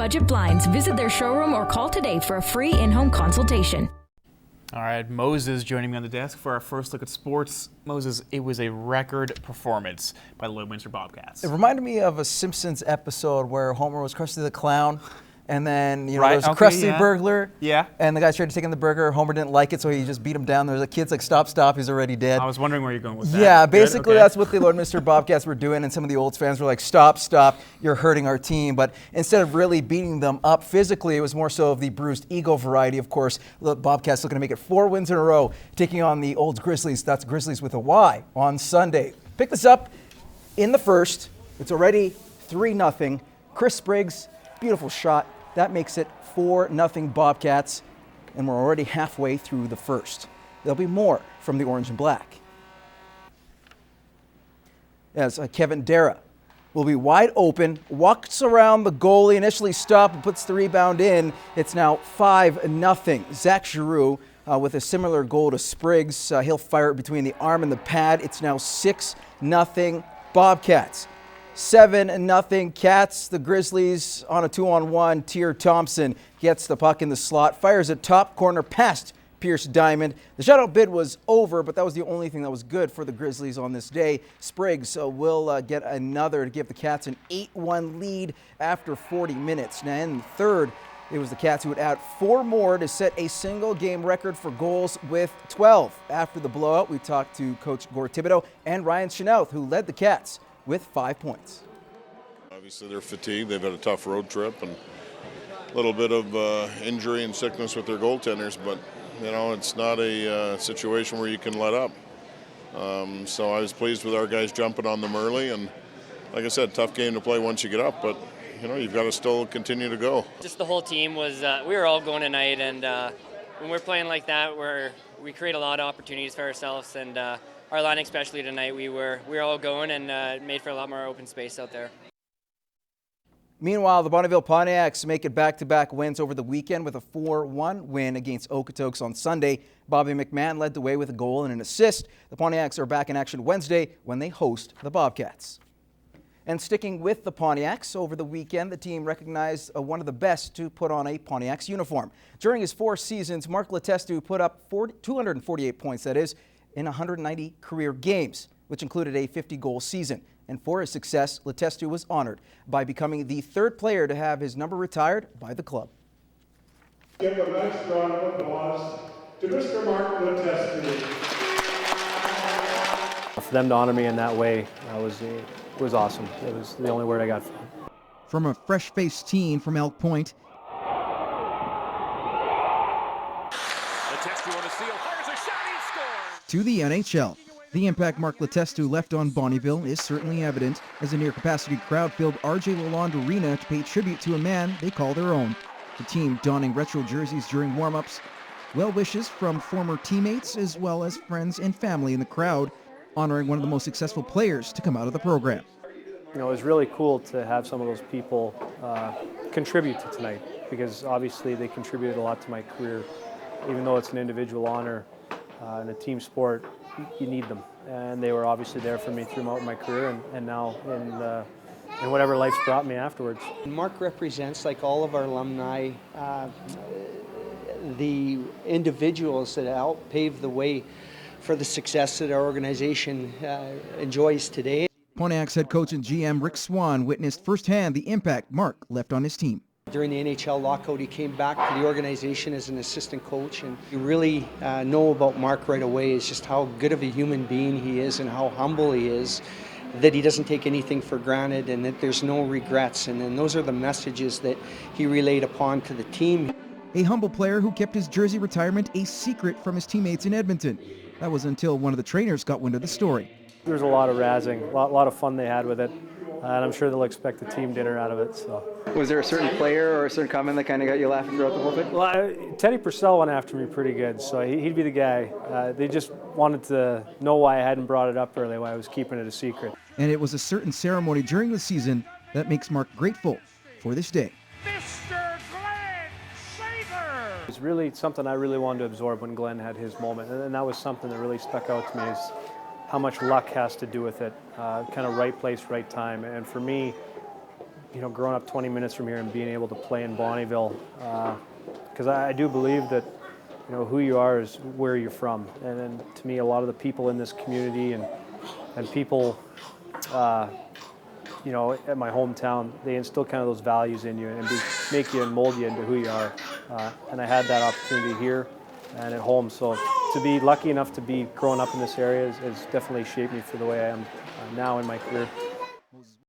Budget Blinds. Visit their showroom or call today for a free in-home consultation. All right, Moses joining me on the desk for our first look at sports. Moses, it was a record performance by the Lloydminster Bobcats. It reminded me of a Simpsons episode where Homer was Krusty the Clown, and then there was Krusty Burglar. Yeah. And the guy tried to take in the burger. Homer didn't like it, so he just beat him down. There's the kid's like, stop, stop, he's already dead. I was wondering where you're going with that. Yeah, basically that's what the Lloydminster Bobcats were doing, and some of the Olds fans were like, stop, stop, you're hurting our team. But instead of really beating them up physically, it was more so of the bruised ego variety. Of course, the Bobcats looking to make it 4 wins in a row, taking on the Olds Grizzlies. That's Grizzlies with a Y on Sunday. Pick this up in the first. It's already 3-0. Chris Spriggs, beautiful shot. That makes it 4-0 Bobcats, and we're already halfway through the first. There'll be more from the orange and black. As Kevin Dara will be wide open, walks around the goalie, initially stopped and puts the rebound in. It's now 5-0. Zach Giroux with a similar goal to Spriggs. He'll fire it between the arm and the pad. It's now 6-0 Bobcats. 7-0 Cats. The Grizzlies on a 2-on-1. Tier Thompson gets the puck in the slot, fires it top corner past Pierce Diamond. The shutout bid was over, but that was the only thing that was good for the Grizzlies on this day. Spriggs will get another to give the Cats an 8-1 lead after 40 minutes. Now in the third, it was the Cats who would add 4 more to set a single game record for goals with 12. After the blowout, we talked to Coach Gore Thibodeau and Ryan Chenoweth, who led the Cats with 5 points. Obviously they're fatigued. They've had a tough road trip and a little bit of injury and sickness with their goaltenders, but it's not a situation where you can let up. So I was pleased with our guys jumping on them early, and like I said, tough game to play once you get up, but you've got to still continue to go. Just the whole team was, we were all going tonight, and when we're playing like that, we create a lot of opportunities for ourselves, and our line, especially tonight, we were all going and made for a lot more open space out there. Meanwhile, the Bonnyville Pontiacs make it back-to-back wins over the weekend with a 4-1 win against Okotoks on Sunday. Bobby McMahon led the way with a goal and an assist. The Pontiacs are back in action Wednesday when they host the Bobcats. And sticking with the Pontiacs, over the weekend, the team recognized one of the best to put on a Pontiacs uniform. During his 4 seasons, Mark Letestu put up 248 points, that is, in 190 career games, which included a 50-goal season. And for his success, Letestu was honored by becoming the 3rd player to have his number retired by the club. Give a nice round of applause to Mr. Mark Letestu. For them to honor me in that way was awesome. It was the only word I got. From a fresh-faced teen from Elk Point, Letestu on the seal, fires a shot, he scores! To the NHL. The impact Mark Letestu left on Bonnyville is certainly evident as a near-capacity crowd filled RJ Lalonde Arena to pay tribute to a man they call their own. The team donning retro jerseys during warm-ups, well wishes from former teammates as well as friends and family in the crowd, honoring one of the most successful players to come out of the program. It was really cool to have some of those people contribute to tonight, because obviously they contributed a lot to my career. Even though it's an individual honor in a team sport, you need them, and they were obviously there for me throughout my career, and now in whatever life's brought me afterwards. Mark represents, like all of our alumni, the individuals that helped pave the way for the success that our organization enjoys today. Pontiacs head coach and GM Rick Swan witnessed firsthand the impact Mark left on his team. During the NHL lockout, he came back to the organization as an assistant coach, and you really know about Mark right away is just how good of a human being he is and how humble he is, that he doesn't take anything for granted and that there's no regrets. And then those are the messages that he relayed upon to the team. A humble player who kept his jersey retirement a secret from his teammates in Edmonton. That was until one of the trainers got wind of the story. There was a lot of razzing, a lot of fun they had with it, and I'm sure they'll expect a team dinner out of it. So. Was there a certain player or a certain comment that kind of got you laughing throughout the whole thing? Well, Teddy Purcell went after me pretty good, so he'd be the guy. They just wanted to know why I hadn't brought it up early, why I was keeping it a secret. And it was a certain ceremony during the season that makes Mark grateful for this day. Mr. Glenn Shaver! It was really something I really wanted to absorb when Glenn had his moment, and that was something that really stuck out to me, is how much luck has to do with it. Kind of right place, right time. And for me, growing up 20 minutes from here and being able to play in Bonnyville, because I do believe that who you are is where you're from, and to me, a lot of the people in this community and people, at my hometown, they instill kind of those values in you and make you and mold you into who you are. And I had that opportunity here and at home. So to be lucky enough to be growing up in this area has definitely shaped me for the way I am now in my career.